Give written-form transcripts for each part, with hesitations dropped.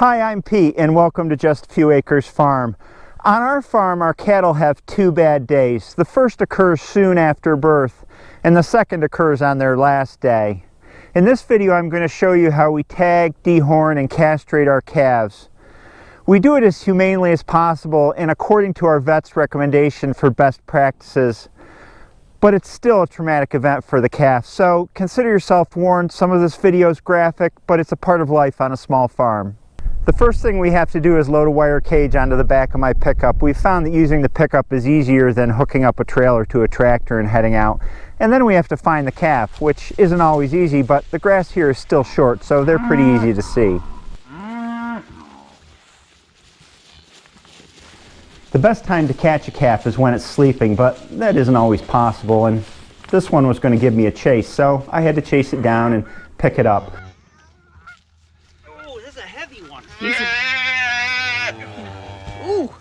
Hi, I'm Pete and welcome to Just a Few Acres Farm. On our farm, our cattle have two bad days. The first occurs soon after birth and the second occurs on their last day. In this video, I'm going to show you how we tag, dehorn, and castrate our calves. We do it as humanely as possible and according to our vet's recommendation for best practices, but it's still a traumatic event for the calf. So consider yourself warned. Some of this video is graphic, but it's a part of life on a small farm. The first thing we have to do is load a wire cage onto the back of my pickup. We found that using the pickup is easier than hooking up a trailer to a tractor and heading out. And then we have to find the calf, which isn't always easy, but the grass here is still short, so they're pretty easy to see. The best time to catch a calf is when it's sleeping, but that isn't always possible, and this one was going to give me a chase, so I had to chase it down and pick it up. Oh, this is a heavy one. Ooh.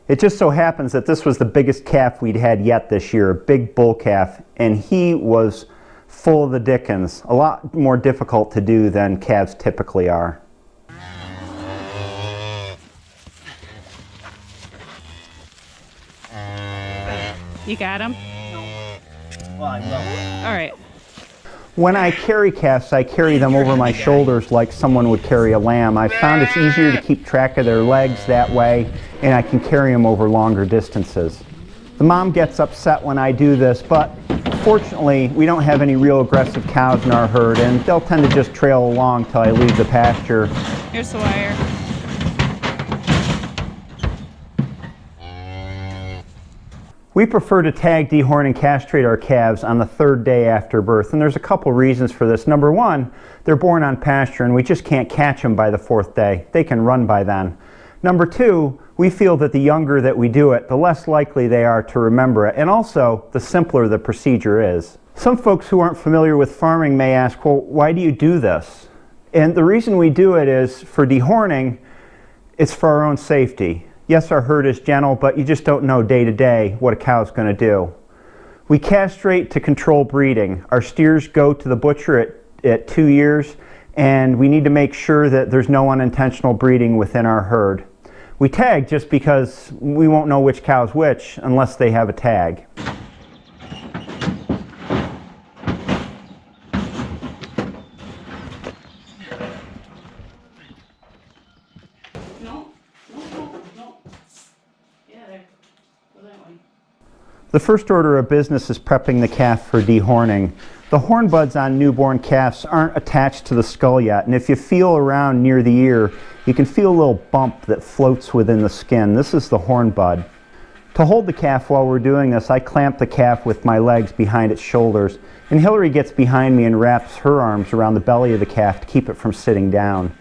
It just so happens that this was the biggest calf we'd had yet this year, a big bull calf, and he was full of the dickens, a lot more difficult to do than calves typically are. You got him? No. Well, I love it. All right. When I carry calves, I carry them over my shoulders like someone would carry a lamb. I found it's easier to keep track of their legs that way, and I can carry them over longer distances. The mom gets upset when I do this, but fortunately, we don't have any real aggressive cows in our herd, and they'll tend to just trail along till I leave the pasture. Here's the wire. We prefer to tag, dehorn, and castrate our calves on the third day after birth, and there's a couple reasons for this. Number one, they're born on pasture and we just can't catch them by the fourth day. They can run by then. Number two, we feel that the younger that we do it, the less likely they are to remember it, and also the simpler the procedure is. Some folks who aren't familiar with farming may ask, well, why do you do this? And the reason we do it is for dehorning, it's for our own safety. Yes, our herd is gentle, but you just don't know day to day what a cow's going to do. We castrate to control breeding. Our steers go to the butcher at 2 years, and we need to make sure that there's no unintentional breeding within our herd. We tag just because we won't know which cow's which unless they have a tag. The first order of business is prepping the calf for dehorning. The horn buds on newborn calves aren't attached to the skull yet, and if you feel around near the ear, you can feel a little bump that floats within the skin. This is the horn bud. To hold the calf while we're doing this, I clamp the calf with my legs behind its shoulders, and Hillary gets behind me and wraps her arms around the belly of the calf to keep it from sitting down.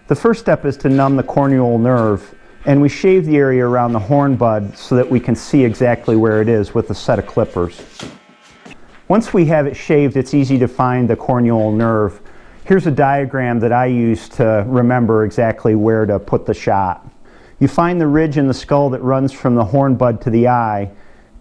The first step is to numb the corneal nerve, and we shave the area around the horn bud so that we can see exactly where it is with a set of clippers. Once we have it shaved, it's easy to find the corneal nerve. Here's a diagram that I use to remember exactly where to put the shot. You find the ridge in the skull that runs from the horn bud to the eye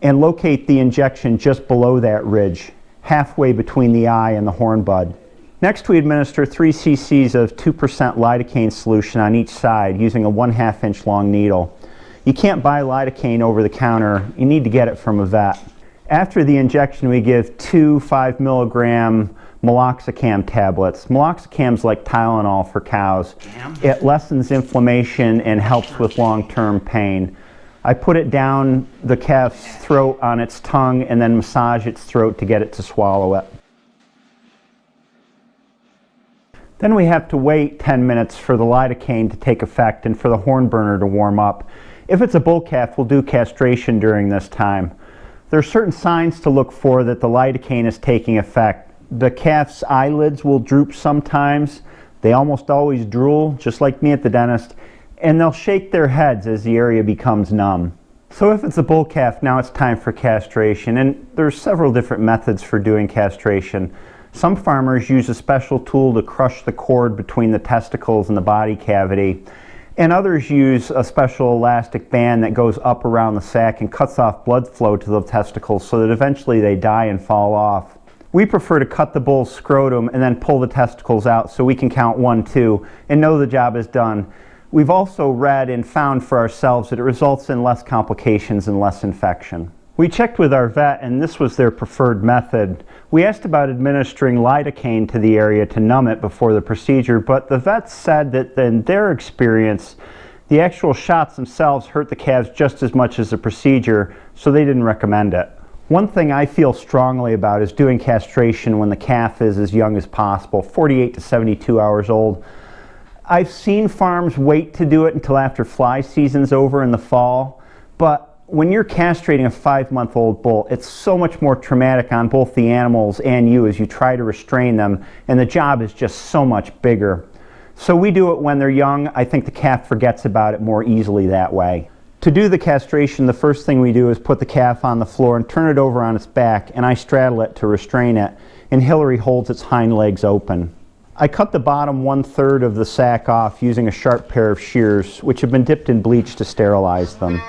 and locate the injection just below that ridge, halfway between the eye and the horn bud. Next, we administer 3 cc's of 2% lidocaine solution on each side using a 1/2 inch long needle. You can't buy lidocaine over the counter. You need to get it from a vet. After the injection, we give 2 5 milligram meloxicam tablets. Meloxicam's like Tylenol for cows. It lessens inflammation and helps with long-term pain. I put it down the calf's throat on its tongue and then massage its throat to get it to swallow it. Then we have to wait 10 minutes for the lidocaine to take effect and for the horn burner to warm up. If it's a bull calf, we'll do castration during this time. There are certain signs to look for that the lidocaine is taking effect. The calf's eyelids will droop sometimes. They almost always drool, just like me at the dentist, and they'll shake their heads as the area becomes numb. So if it's a bull calf, now it's time for castration, and there's several different methods for doing castration. Some farmers use a special tool to crush the cord between the testicles and the body cavity, and others use a special elastic band that goes up around the sac and cuts off blood flow to the testicles so that eventually they die and fall off. We prefer to cut the bull's scrotum and then pull the testicles out so we can count 1, 2 and know the job is done. We've also read and found for ourselves that it results in less complications and less infection. We checked with our vet and this was their preferred method. We asked about administering lidocaine to the area to numb it before the procedure, but the vet said that in their experience, the actual shots themselves hurt the calves just as much as the procedure, so they didn't recommend it. One thing I feel strongly about is doing castration when the calf is as young as possible, 48 to 72 hours old. I've seen farms wait to do it until after fly season's over in the fall, but when you're castrating a 5-month-old bull, it's so much more traumatic on both the animals and you as you try to restrain them, and the job is just so much bigger. So we do it when they're young. I think the calf forgets about it more easily that way. To do the castration, the first thing we do is put the calf on the floor and turn it over on its back, and I straddle it to restrain it, and Hillary holds its hind legs open. I cut the bottom 1/3 of the sack off using a sharp pair of shears, which have been dipped in bleach to sterilize them.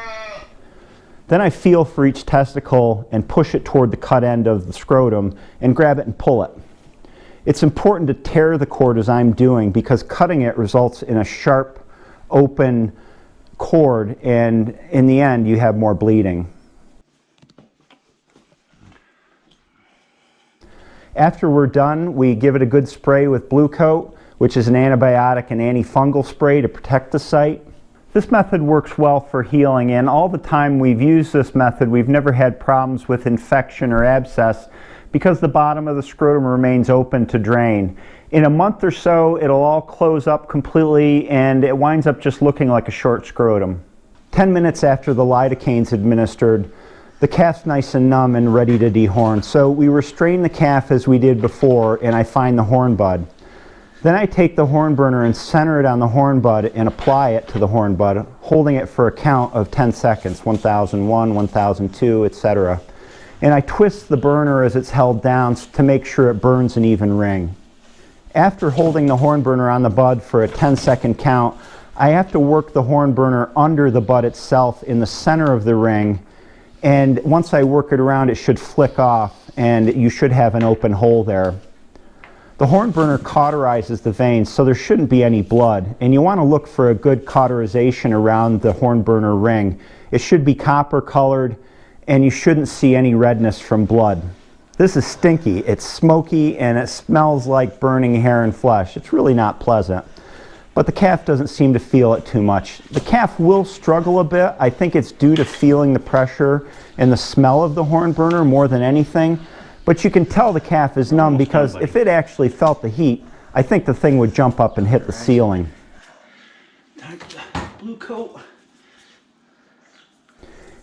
Then I feel for each testicle and push it toward the cut end of the scrotum and grab it and pull it. It's important to tear the cord as I'm doing because cutting it results in a sharp, open cord, and in the end you have more bleeding. After we're done, we give it a good spray with Blue Coat, which is an antibiotic and antifungal spray to protect the site. This method works well for healing, and all the time we've used this method we've never had problems with infection or abscess because the bottom of the scrotum remains open to drain. In a month or so it'll all close up completely and it winds up just looking like a short scrotum. 10 minutes after the lidocaine's administered, the calf's nice and numb and ready to dehorn. So we restrain the calf as we did before and I find the horn bud. Then I take the horn burner and center it on the horn bud and apply it to the horn bud, holding it for a count of 10 seconds, 1001, 1002, etc. And I twist the burner as it's held down to make sure it burns an even ring. After holding the horn burner on the bud for a 10-second count, I have to work the horn burner under the bud itself in the center of the ring, and once I work it around it should flick off and you should have an open hole there. The horn burner cauterizes the veins so there shouldn't be any blood, and you want to look for a good cauterization around the horn burner ring. It should be copper colored and you shouldn't see any redness from blood. This is stinky, it's smoky, and it smells like burning hair and flesh. It's really not pleasant. But the calf doesn't seem to feel it too much. The calf will struggle a bit. I think it's due to feeling the pressure and the smell of the horn burner more than anything. But you can tell the calf is numb because if it actually felt the heat, I think the thing would jump up and hit the ceiling. Blue Coat.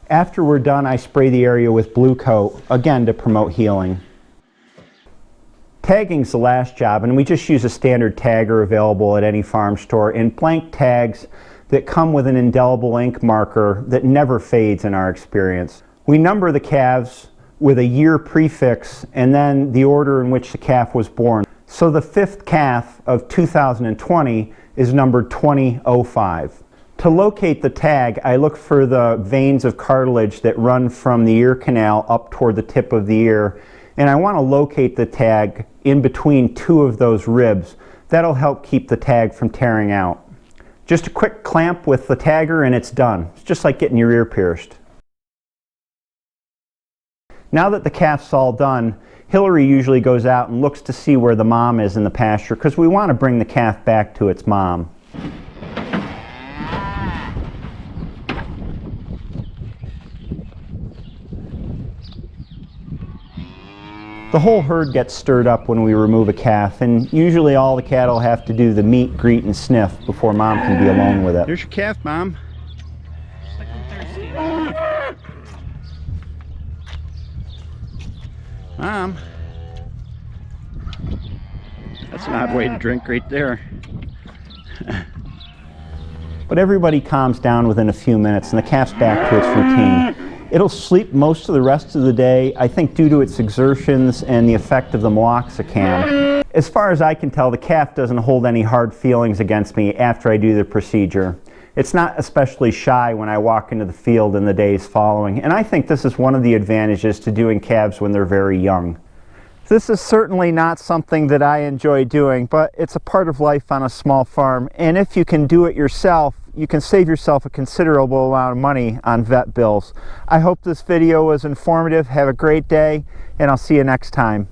After we're done, I spray the area with Blue Coat, again to promote healing. Tagging's the last job, and we just use a standard tagger available at any farm store and blank tags that come with an indelible ink marker that never fades in our experience. We number the calves with a year prefix and then the order in which the calf was born. So the 5th calf of 2020 is numbered 2005. To locate the tag, I look for the veins of cartilage that run from the ear canal up toward the tip of the ear, and I want to locate the tag in between 2 of those ribs. That'll help keep the tag from tearing out. Just a quick clamp with the tagger and it's done. It's just like getting your ear pierced. Now that the calf's all done, Hillary usually goes out and looks to see where the mom is in the pasture because we want to bring the calf back to its mom. The whole herd gets stirred up when we remove a calf, and usually all the cattle have to do the meet, greet, and sniff before mom can be alone with it. Here's your calf, Mom. It's like I'm thirsty. Mom. That's an odd way to drink right there. But everybody calms down within a few minutes and the calf's back to its routine. It'll sleep most of the rest of the day, I think due to its exertions and the effect of the meloxicam. As far as I can tell, the calf doesn't hold any hard feelings against me after I do the procedure. It's not especially shy when I walk into the field in the days following, and I think this is one of the advantages to doing calves when they're very young. This is certainly not something that I enjoy doing, but it's a part of life on a small farm. And if you can do it yourself, you can save yourself a considerable amount of money on vet bills. I hope this video was informative. Have a great day, and I'll see you next time.